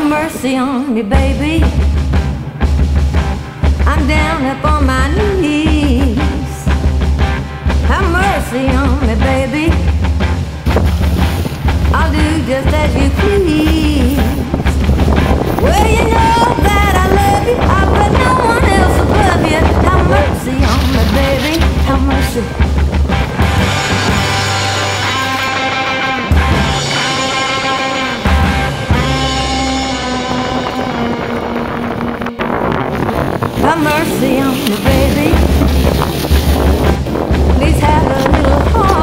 Have mercy on me, baby. I'm down up on my knees. Have mercy on me, baby. I'll do just as you please. Well, you know that I love you, but no one else above you. Have mercy on me, baby. Have mercy. Have mercy on me, baby. Please have a little heart.